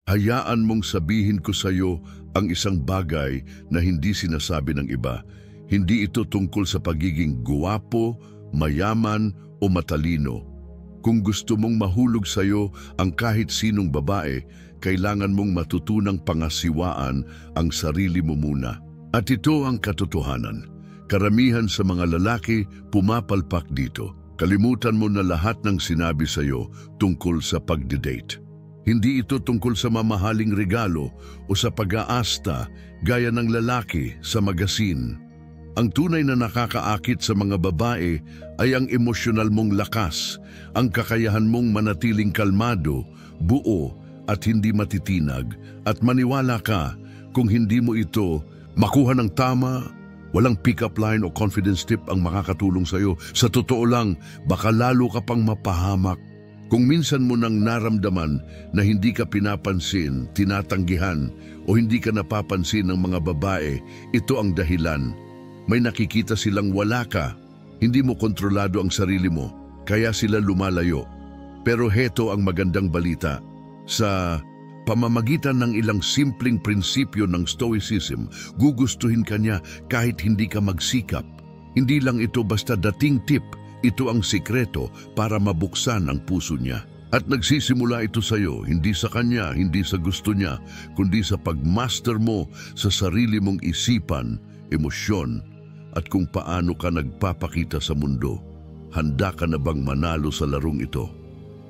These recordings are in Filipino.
Hayaan mong sabihin ko sa iyo ang isang bagay na hindi sinasabi ng iba. Hindi ito tungkol sa pagiging guwapo, mayaman o matalino. Kung gusto mong mahulog sa iyo ang kahit sinong babae, kailangan mong matutunang pangasiwaan ang sarili mo muna. At ito ang katotohanan. Karamihan sa mga lalaki pumapalpak dito. Kalimutan mo na lahat ng sinabi sa iyo tungkol sa pagdidate. Hindi ito tungkol sa mamahaling regalo o sa pag-aasta gaya ng lalaki sa magasin. Ang tunay na nakakaakit sa mga babae ay ang emosyonal mong lakas, ang kakayahan mong manatiling kalmado, buo at hindi matitinag. At maniwala ka, kung hindi mo ito makuha ng tama, walang pick-up line o confidence tip ang makakatulong sa iyo. Sa totoo lang, baka lalo ka pang mapahamak. Kung minsan mo nang naramdaman na hindi ka pinapansin, tinatanggihan o hindi ka napapansin ng mga babae, ito ang dahilan. May nakikita silang wala ka, hindi mo kontrolado ang sarili mo, kaya sila lumalayo. Pero heto ang magandang balita. Sa pamamagitan ng ilang simpleng prinsipyo ng Stoicism, gugustuhin ka niya kahit hindi ka magsikap. Hindi lang ito basta dating tip. Ito ang sikreto para mabuksan ang puso niya. At nagsisimula ito sa iyo, hindi sa kanya, hindi sa gusto niya, kundi sa pagmaster mo sa sarili mong isipan, emosyon, at kung paano ka nagpapakita sa mundo. Handa ka na bang manalo sa larong ito?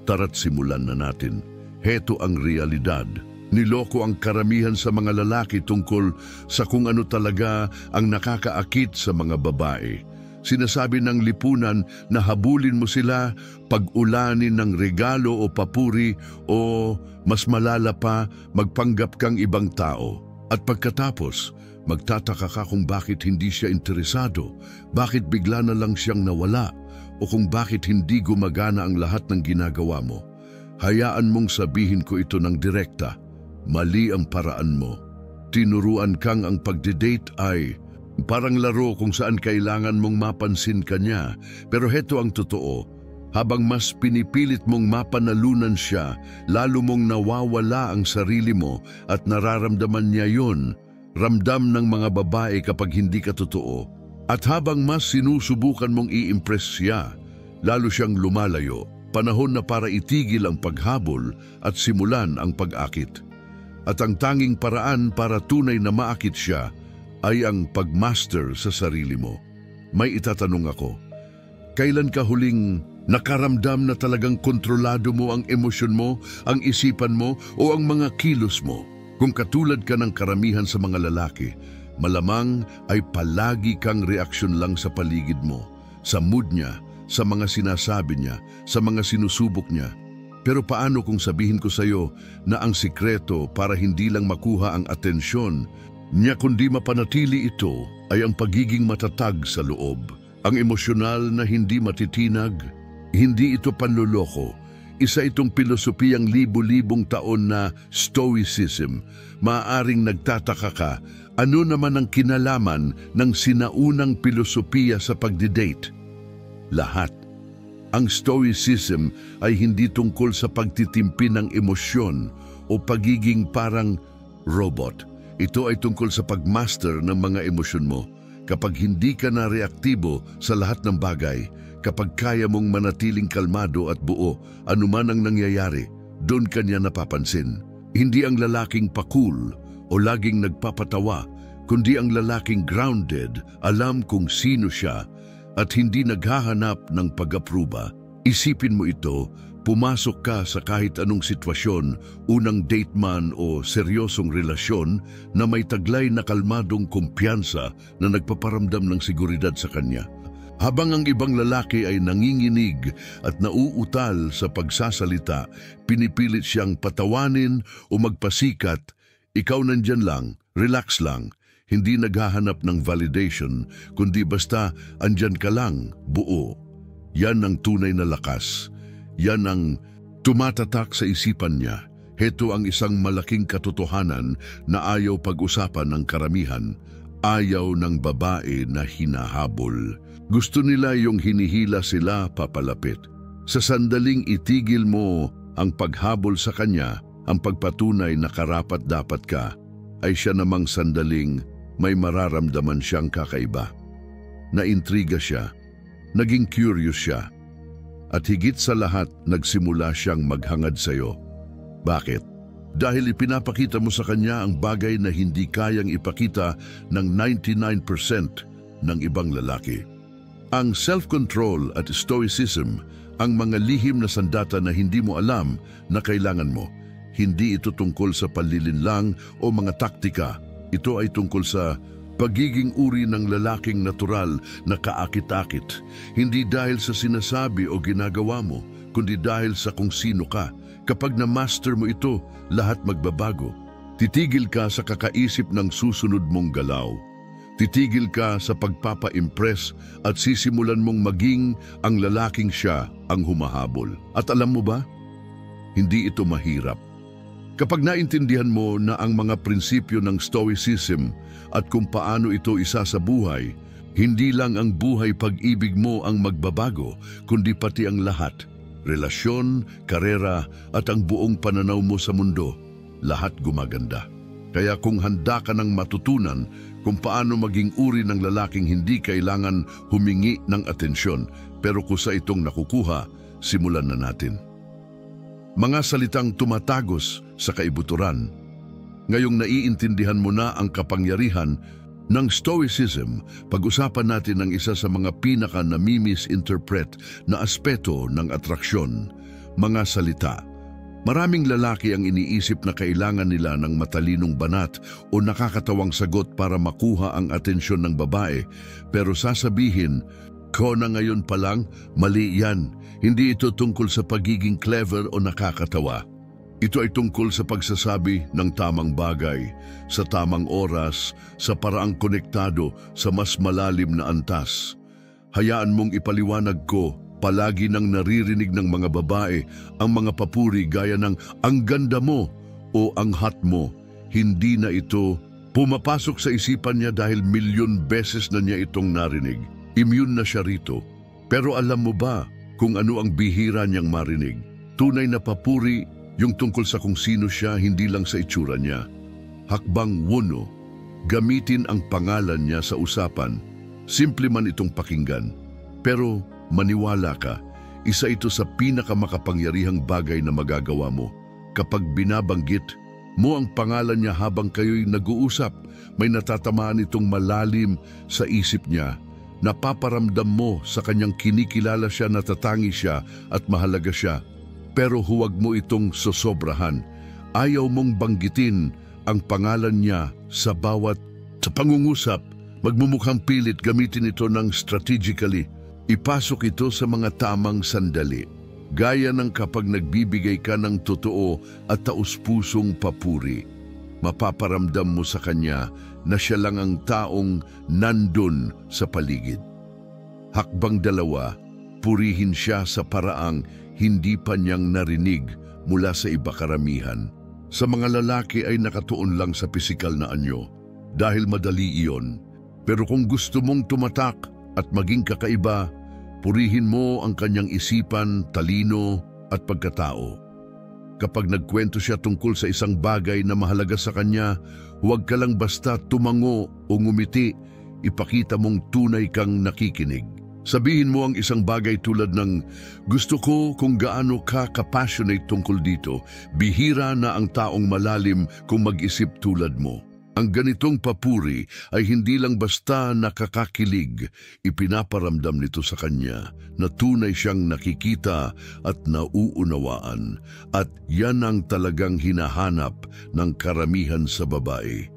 Tara't simulan na natin. Heto ang realidad. Niloko ang karamihan sa mga lalaki tungkol sa kung ano talaga ang nakakaakit sa mga babae. Sinasabi ng lipunan na habulin mo sila, pag-ulanin ng regalo o papuri o mas malala pa, magpanggap kang ibang tao. At pagkatapos, magtataka ka kung bakit hindi siya interesado, bakit bigla na lang siyang nawala, o kung bakit hindi gumagana ang lahat ng ginagawa mo. Hayaan mong sabihin ko ito ng direkta, mali ang paraan mo. Tinuruan kang ang pagdidate ay parang laro kung saan kailangan mong mapansin ka niya. Pero heto ang totoo, habang mas pinipilit mong mapanalunan siya, lalo mong nawawala ang sarili mo at nararamdaman niya yon. Ramdam ng mga babae kapag hindi ka totoo. At habang mas sinusubukan mong i-impress siya, lalo siyang lumalayo. Panahon na para itigil ang paghabol at simulan ang pag-akit. At ang tanging paraan para tunay na maakit siya ay ang pagmaster sa sarili mo. May itatanong ako, kailan ka huling nakaramdam na talagang kontrolado mo ang emosyon mo, ang isipan mo o ang mga kilos mo? Kung katulad ka ng karamihan sa mga lalaki, malamang ay palagi kang reaksyon lang sa paligid mo, sa mood niya, sa mga sinasabi niya, sa mga sinusubok niya. Pero paano kung sabihin ko sa iyo na ang sikreto para hindi lang makuha ang atensyon niya kundi mapanatili ito ay ang pagiging matatag sa loob, ang emosyonal na hindi matitinag, hindi ito panloloko. Isa itong pilosopiyang libu-libong taon na Stoicism. Maaaring nagtataka ka, ano naman ang kinalaman ng sinaunang pilosopiya sa pagdidate? Lahat. Ang Stoicism ay hindi tungkol sa pagtitimpi ng emosyon o pagiging parang robot. Ito ay tungkol sa pagmaster ng mga emosyon mo. Kapag hindi ka na reaktibo sa lahat ng bagay, kapag kaya mong manatiling kalmado at buo, anuman ang nangyayari, doon ka niya napapansin. Hindi ang lalaking pakul o laging nagpapatawa, kundi ang lalaking grounded, alam kung sino siya, at hindi naghahanap ng pag-apruba. Isipin mo ito, pumasok ka sa kahit anong sitwasyon, unang date man o seryosong relasyon na may taglay na kalmadong kumpiyansa na nagpaparamdam ng seguridad sa kanya. Habang ang ibang lalaki ay nanginginig at nauutal sa pagsasalita, pinipilit siyang patawanin o magpasikat, ikaw nandyan lang, relax lang, hindi naghahanap ng validation, kundi basta andyan ka lang, buo. Yan ang tunay na lakas. Yan ang tumatatak sa isipan niya. Heto ang isang malaking katotohanan na ayaw pag-usapan ng karamihan. Ayaw ng babae na hinahabol. Gusto nila yung hinihila sila papalapit. Sa sandaling itigil mo ang paghabol sa kanya, Ang pagpatunay na karapat-dapat ka ay siya namang sandaling may mararamdaman siyang kakaiba. Naintriga siya, naging curious siya, at higit sa lahat nagsimula siyang maghangad sa iyo. Bakit? Dahil ipinapakita mo sa kanya ang bagay na hindi kayang ipakita ng 99% ng ibang lalaki. Ang self-control at stoicism ang mga lihim na sandata na hindi mo alam na kailangan mo. Hindi ito tungkol sa panlilinlang o mga taktika. Ito ay tungkol sa pagiging uri ng lalaking natural na kaakit-akit. Hindi dahil sa sinasabi o ginagawa mo, kundi dahil sa kung sino ka. Kapag na-master mo ito, lahat magbabago. Titigil ka sa kakaisip ng susunod mong galaw. Titigil ka sa pagpapa-impress at sisimulan mong maging ang lalaking siya ang humahabol. At alam mo ba? Hindi ito mahirap. Kapag naintindihan mo na ang mga prinsipyo ng Stoicism at kung paano ito isa sa buhay, hindi lang ang buhay pag-ibig mo ang magbabago, kundi pati ang lahat. Relasyon, karera at ang buong pananaw mo sa mundo, lahat gumaganda. Kaya kung handa ka ng matutunan kung paano maging uri ng lalaking hindi kailangan humingi ng atensyon, pero kusa itong nakukuha, simulan na natin. Mga salitang tumatagos sa kaibuturan. Ngayong naiintindihan mo na ang kapangyarihan ng Stoicism, pag-usapan natin ang isa sa mga pinaka-nami-misinterpret na aspeto ng atraksyon, mga salita. Maraming lalaki ang iniisip na kailangan nila ng matalinong banat o nakakatawang sagot para makuha ang atensyon ng babae, pero sasabihin, ko na ngayon pa lang, mali yan. Hindi ito tungkol sa pagiging clever o nakakatawa. Ito ay tungkol sa pagsasabi ng tamang bagay, sa tamang oras, sa paraang konektado sa mas malalim na antas. Hayaan mong ipaliwanag ko, palagi nang naririnig ng mga babae ang mga papuri gaya ng ang ganda mo o ang hot mo. Hindi na ito pumapasok sa isipan niya dahil milyon beses na niya itong narinig. Immune na siya rito. Pero alam mo ba kung ano ang bihira niyang marinig? Tunay na papuri, yung tungkol sa kung sino siya, hindi lang sa itsura niya. Hakbang 1, gamitin ang pangalan niya sa usapan. Simple man itong pakinggan. Pero maniwala ka, isa ito sa pinakamakapangyarihang bagay na magagawa mo. Kapag binabanggit mo ang pangalan niya habang kayo'y nag-uusap, may natatamaan itong malalim sa isip niya. Napaparamdam mo sa kanyang kinikilala siya, natatangi siya at mahalaga siya. Pero huwag mo itong sosobrahan. Ayaw mong banggitin ang pangalan niya sa bawat pangungusap. Magmumukhang pilit, gamitin ito ng strategically. Ipasok ito sa mga tamang sandali. Gaya ng kapag nagbibigay ka ng totoo at taus-pusong papuri. Mapaparamdam mo sa kanya na siya lang ang taong nandun sa paligid. Hakbang 2, purihin siya sa paraang hindi pa niyang narinig mula sa iba karamihan. Sa mga lalaki ay nakatuon lang sa pisikal na anyo dahil madali iyon. Pero kung gusto mong tumatak at maging kakaiba, purihin mo ang kanyang isipan, talino at pagkatao. Kapag nagkwento siya tungkol sa isang bagay na mahalaga sa kanya, huwag ka lang basta tumango o ngumiti, ipakita mong tunay kang nakikinig. Sabihin mo ang isang bagay tulad ng, gusto ko kung gaano ka ka-passionate tungkol dito, bihira na ang taong malalim kung mag-isip tulad mo. Ang ganitong papuri ay hindi lang basta nakakakilig, ipinaparamdam nito sa kanya na tunay siyang nakikita at nauunawaan, at yan ang talagang hinahanap ng karamihan sa babae.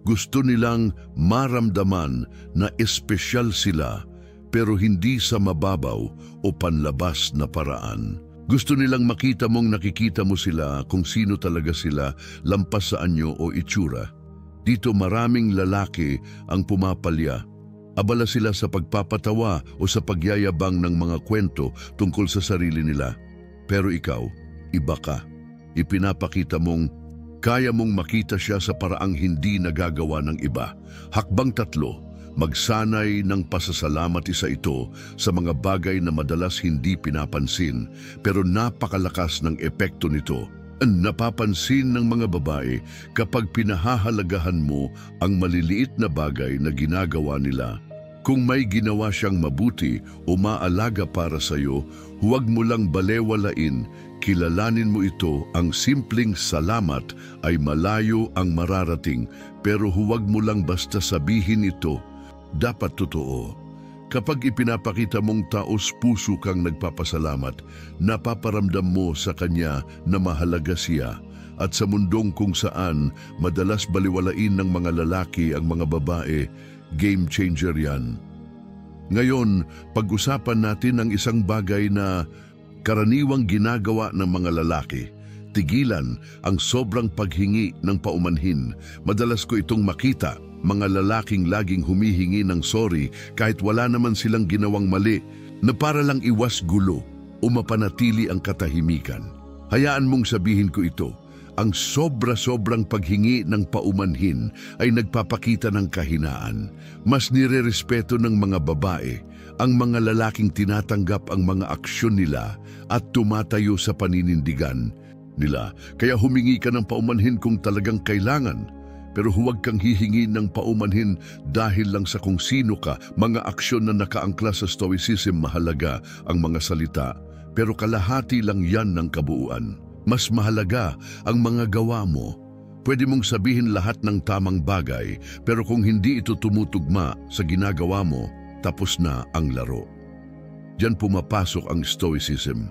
Gusto nilang maramdaman na espesyal sila, pero hindi sa mababaw o panlabas na paraan. Gusto nilang makita mong nakikita mo sila kung sino talaga sila, lampas sa anyo o itsura. Dito maraming lalaki ang pumapalya. Abala sila sa pagpapatawa o sa pagyayabang ng mga kwento tungkol sa sarili nila. Pero ikaw, iba ka. Ipinapakita mong kaya mong makita siya sa paraang hindi nagagawa ng iba. Hakbang 3, magsanay ng pasasalamat. Isa ito sa mga bagay na madalas hindi pinapansin pero napakalakas ng epekto nito. Napapansin ng mga babae kapag pinahahalagahan mo ang maliliit na bagay na ginagawa nila. Kung may ginawa siyang mabuti o maalaga para sa'yo, huwag mo lang balewalain, kilalanin mo ito. Ang simpleng salamat ay malayo ang mararating, pero huwag mo lang basta sabihin ito. Dapat totoo. Kapag ipinapakita mong taos-puso kang nagpapasalamat, napaparamdam mo sa kanya na mahalaga siya. At sa mundong kung saan madalas baliwalain ng mga lalaki ang mga babae, game changer yan. Ngayon, pag-usapan natin ang isang bagay na karaniwang ginagawa ng mga lalaki. Tigilan ang sobrang paghingi ng paumanhin. Madalas ko itong makita. Mga lalaking laging humihingi ng sorry kahit wala naman silang ginawang mali, na para lang iwas gulo o mapanatili ang katahimikan. Hayaan mong sabihin ko ito, ang sobra-sobrang paghingi ng paumanhin ay nagpapakita ng kahinaan. Mas nirerespeto ng mga babae ang mga lalaking tinatanggap ang mga aksyon nila at tumatayo sa paninindigan nila. Kaya humingi ka ng paumanhin kung talagang kailangan. Pero huwag kang hihingi ng paumanhin dahil lang sa kung sino ka. Mga aksyon na nakaangkla sa stoicism, mahalaga ang mga salita, pero kalahati lang yan ng kabuuan. Mas mahalaga ang mga gawa mo. Pwede mong sabihin lahat ng tamang bagay, pero kung hindi ito tumutugma sa ginagawa mo, tapos na ang laro. Diyan pumapasok ang stoicism.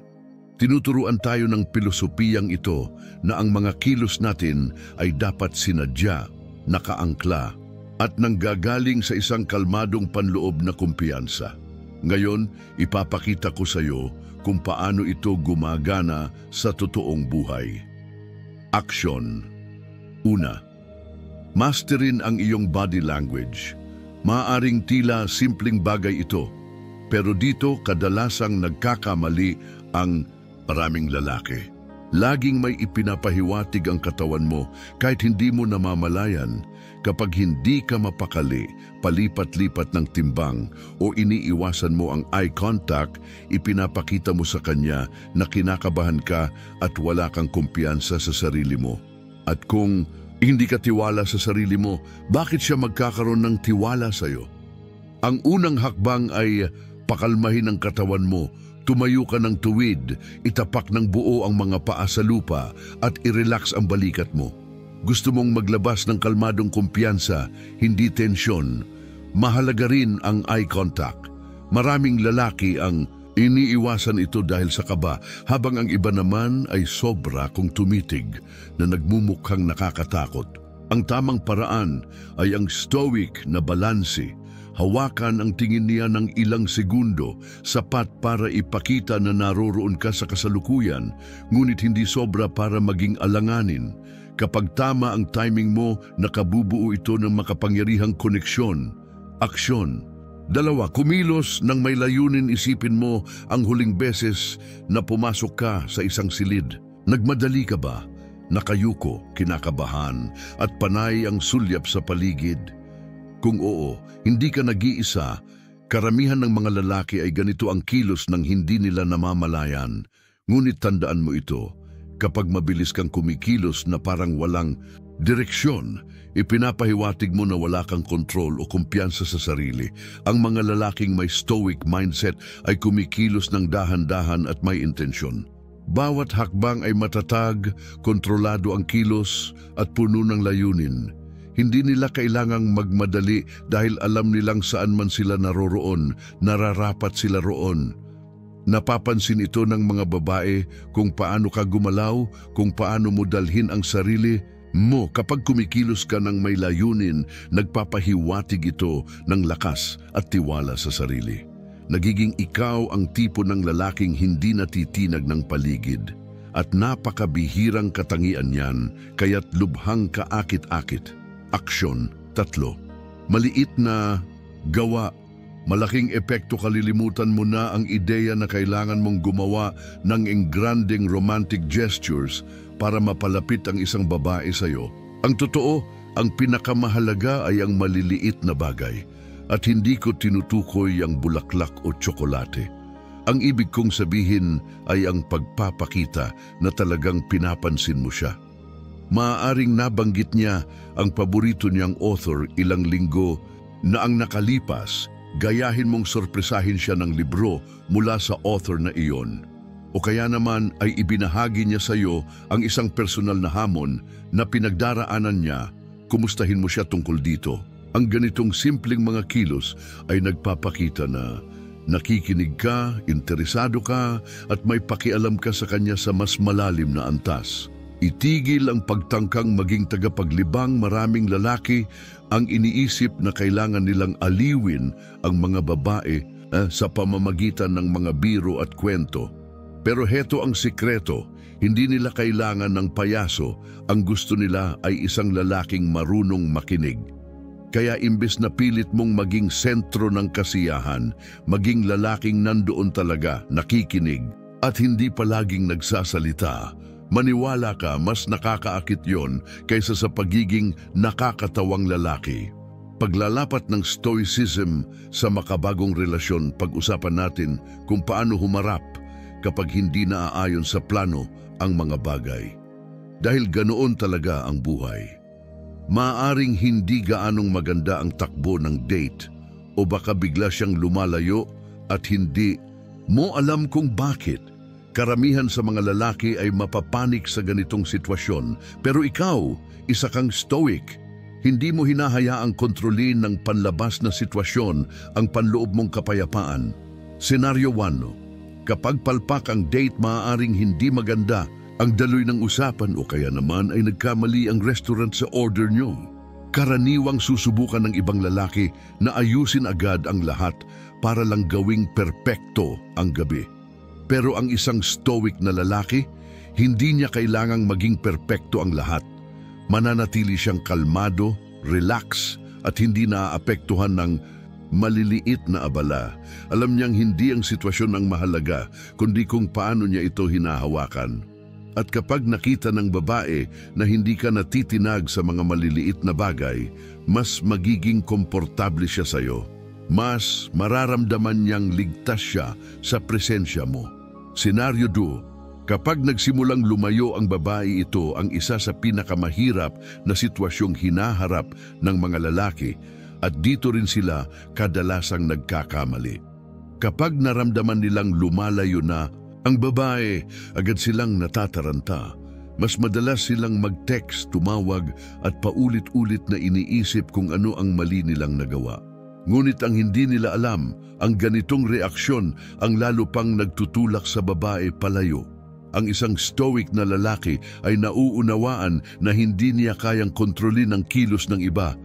Tinuturuan tayo ng pilosopiyang ito na ang mga kilos natin ay dapat sinadya, nakaangkla, at nanggagaling sa isang kalmadong panloob na kumpiyansa. Ngayon, ipapakita ko sa iyo kung paano ito gumagana sa totoong buhay. Aksyon. Una, masterin ang iyong body language. Maaaring tila simpleng bagay ito, pero dito kadalasang nagkakamali ang maraming lalaki. Laging may ipinapahiwatig ang katawan mo kahit hindi mo namamalayan. Kapag hindi ka mapakali, palipat-lipat ng timbang o iniiwasan mo ang eye contact, ipinapakita mo sa kanya na kinakabahan ka at wala kang kumpiyansa sa sarili mo. At kung hindi ka tiwala sa sarili mo, bakit siya magkakaroon ng tiwala sa iyo? Ang unang hakbang ay pakalmahin ang katawan mo. Tumayo ka ng tuwid, itapak ng buo ang mga paa sa lupa at i-relax ang balikat mo. Gusto mong maglabas ng kalmadong kumpiyansa, hindi tensyon. Mahalaga rin ang eye contact. Maraming lalaki ang iniiwasan ito dahil sa kaba, habang ang iba naman ay sobra kung tumitig na nagmumukhang nakakatakot. Ang tamang paraan ay ang stoic na balanse. Hawakan ang tingin niya ng ilang segundo, sapat para ipakita na naroroon ka sa kasalukuyan, ngunit hindi sobra para maging alanganin. Kapag tama ang timing mo, nakabubuo ito ng makapangyarihang koneksyon. Aksyon. Dalawa, kumilos ng may layunin. Isipin mo ang huling beses na pumasok ka sa isang silid. Nagmadali ka ba? Nakayuko, kinakabahan, at panay ang sulyap sa paligid? Kung oo, hindi ka nag-iisa. Karamihan ng mga lalaki ay ganito ang kilos nang hindi nila namamalayan. Ngunit tandaan mo ito, kapag mabilis kang kumikilos na parang walang direksyon, ipinapahiwatig mo na wala kang kontrol o kumpiyansa sa sarili. Ang mga lalaking may stoic mindset ay kumikilos ng dahan-dahan at may intensyon. Bawat hakbang ay matatag, kontrolado ang kilos at puno ng layunin. Hindi nila kailangang magmadali dahil alam nilang saan man sila naroroon, nararapat sila roon. Napapansin ito ng mga babae kung paano ka gumalaw, kung paano mo dalhin ang sarili mo. Kapag kumikilos ka ng may layunin, nagpapahiwatig ito ng lakas at tiwala sa sarili. Nagiging ikaw ang tipo ng lalaking hindi natitinag ng paligid. At napakabihirang katangian yan, kaya't lubhang kaakit-akit. Aksyon. 3. Maliit na gawa. Malaking epekto. Kalilimutan mo na ang ideya na kailangan mong gumawa ng engranding romantic gestures para mapalapit ang isang babae sa iyo. Ang totoo, ang pinakamahalaga ay ang maliliit na bagay. At hindi ko tinutukoy ang bulaklak o tsokolate. Ang ibig kong sabihin ay ang pagpapakita na talagang pinapansin mo siya. Maaaring nabanggit niya ang paborito niyang author ilang linggo na ang nakalipas, gayahin mong sorpresahin siya ng libro mula sa author na iyon. O kaya naman ay ibinahagi niya sa iyo ang isang personal na hamon na pinagdaraanan niya, kumustahin mo siya tungkol dito. Ang ganitong simpleng mga kilos ay nagpapakita na nakikinig ka, interesado ka, at may pakialam ka sa kanya sa mas malalim na antas. Itigil ang pagtangkang maging tagapaglibang. Maraming lalaki ang iniisip na kailangan nilang aliwin ang mga babae sa pamamagitan ng mga biro at kwento. Pero heto ang sikreto, hindi nila kailangan ng payaso. Ang gusto nila ay isang lalaking marunong makinig. Kaya imbes na pilit mong maging sentro ng kasiyahan, maging lalaking nandoon talaga, nakikinig, at hindi palaging nagsasalita. Maniwala ka, mas nakakaakit yon kaysa sa pagiging nakakatawang lalaki. Paglalapat ng stoicism sa makabagong relasyon, pag-usapan natin kung paano humarap kapag hindi naaayon sa plano ang mga bagay. Dahil ganoon talaga ang buhay. Maaring hindi gaanong maganda ang takbo ng date o baka bigla siyang lumalayo at hindi mo alam kung bakit. Karamihan sa mga lalaki ay mapapanik sa ganitong sitwasyon, pero ikaw, isa kang stoic. Hindi mo hinahayaang kontrolin ng panlabas na sitwasyon ang panloob mong kapayapaan. Senaryo 1. Kapag palpak ang date, maaaring hindi maganda ang daloy ng usapan o kaya naman ay nagkamali ang restaurant sa order nyo. Karaniwang susubukan ng ibang lalaki na ayusin agad ang lahat para lang gawing perpekto ang gabi. Pero ang isang stoic na lalaki, hindi niya kailangang maging perpekto ang lahat. Mananatili siyang kalmado, relax, at hindi naaapektuhan ng maliliit na abala. Alam niyang hindi ang sitwasyon ang mahalaga, kundi kung paano niya ito hinahawakan. At kapag nakita ng babae na hindi ka natitinag sa mga maliliit na bagay, mas magiging komportable siya sa iyo. Mas mararamdaman niyang ligtas siya sa presensya mo. Senaryo 2. Kapag nagsimulang lumayo ang babae, ito ang isa sa pinakamahirap na sitwasyong hinaharap ng mga lalaki at dito rin sila kadalasang nagkakamali. Kapag naramdaman nilang lumalayo na ang babae, agad silang natataranta. Mas madalas silang mag-text, tumawag at paulit-ulit na iniisip kung ano ang mali nilang nagawa. Ngunit ang hindi nila alam, ang ganitong reaksyon ang lalo pang nagtutulak sa babae palayo. Ang isang stoic na lalaki ay nauunawaan na hindi niya kayang kontrolin ang kilos ng iba.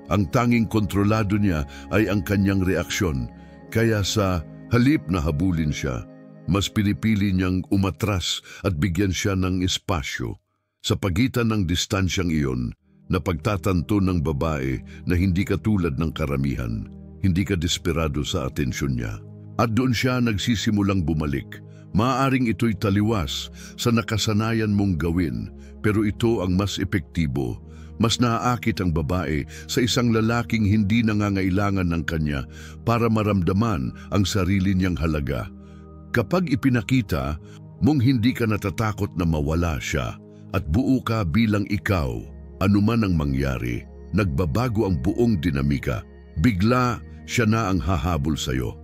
Ang tanging kontrolado niya ay ang kanyang reaksyon. Kaya sa halip na habulin siya, mas pinipili niyang umatras at bigyan siya ng espasyo. Sa pagitan ng distansyang iyon, napagtatanto ng babae na hindi ka tulad ng karamihan, hindi ka desperado sa atensyon niya. At doon siya nagsisimulang bumalik. Maaaring ito'y taliwas sa nakasanayan mong gawin, pero ito ang mas epektibo. Mas naaakit ang babae sa isang lalaking hindi nangangailangan ng kanya para maramdaman ang sarili niyang halaga. Kapag ipinakita mong hindi ka natatakot na mawala siya at buo ka bilang ikaw, anuman ang mangyari, nagbabago ang buong dinamika. Bigla siya na ang hahabol sa iyo.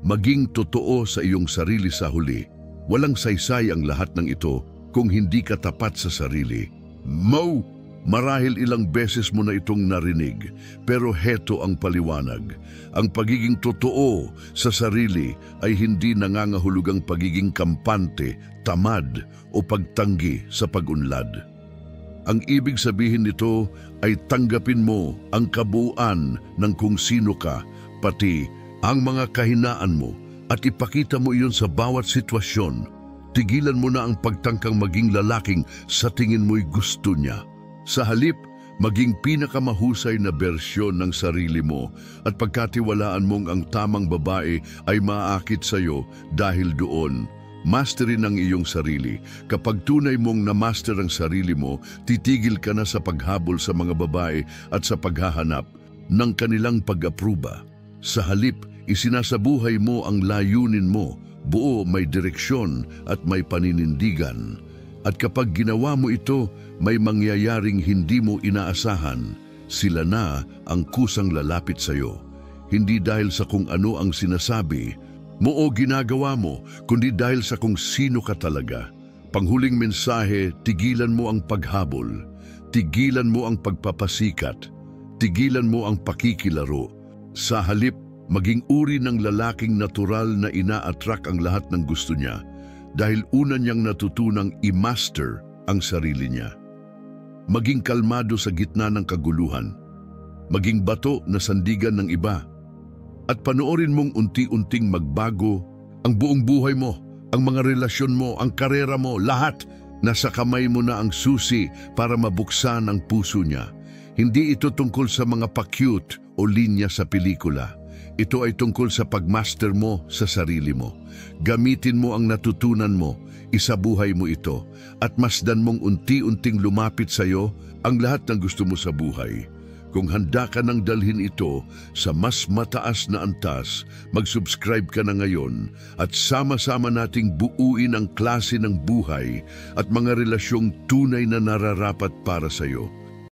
Maging totoo sa iyong sarili sa huli. Walang saysay ang lahat ng ito kung hindi ka tapat sa sarili. Marahil ilang beses mo na itong narinig, pero heto ang paliwanag. Ang pagiging totoo sa sarili ay hindi nangangahulugang pagiging kampante, tamad o pagtanggi sa pag-unlad. Ang ibig sabihin nito ay tanggapin mo ang kabuuan ng kung sino ka, pati ang mga kahinaan mo, at ipakita mo iyon sa bawat sitwasyon. Tigilan mo na ang pagtangkang maging lalaking sa tingin mo'y gusto niya. Sa halip, maging pinakamahusay na bersyon ng sarili mo at pagkatiwalaan mong ang tamang babae ay maaakit sa iyo dahil doon. Masterin ang iyong sarili. Kapag tunay mong na-master ang sarili mo, titigil ka na sa paghabol sa mga babae at sa paghahanap ng kanilang pag-apruba. Sa halip, isinasabuhay mo ang layunin mo, buo, may direksyon at may paninindigan. At kapag ginawa mo ito, may mangyayaring hindi mo inaasahan. Sila na ang kusang lalapit sa iyo. Hindi dahil sa kung ano ang sinasabi mo o ginagawa mo, kundi dahil sa kung sino ka talaga. Panghuling mensahe, tigilan mo ang paghabol. Tigilan mo ang pagpapasikat. Tigilan mo ang pakikilaro. Sa halip, maging uri ng lalaking natural na ina-attract ang lahat ng gusto niya dahil una niyang natutunang i-master ang sarili niya. Maging kalmado sa gitna ng kaguluhan. Maging bato na sandigan ng iba. At panoorin mong unti-unting magbago ang buong buhay mo, ang mga relasyon mo, ang karera mo, lahat. Nasa kamay mo na ang susi para mabuksan ang puso niya. Hindi ito tungkol sa mga pa-cute o linya sa pelikula. Ito ay tungkol sa pagmaster mo sa sarili mo. Gamitin mo ang natutunan mo, isabuhay mo ito, at masdan mong unti-unting lumapit sa iyo ang lahat ng gusto mo sa buhay. Kung handa ka nang dalhin ito sa mas mataas na antas, mag-subscribe ka na ngayon at sama-sama nating buuin ang klase ng buhay at mga relasyong tunay na nararapat para sa iyo.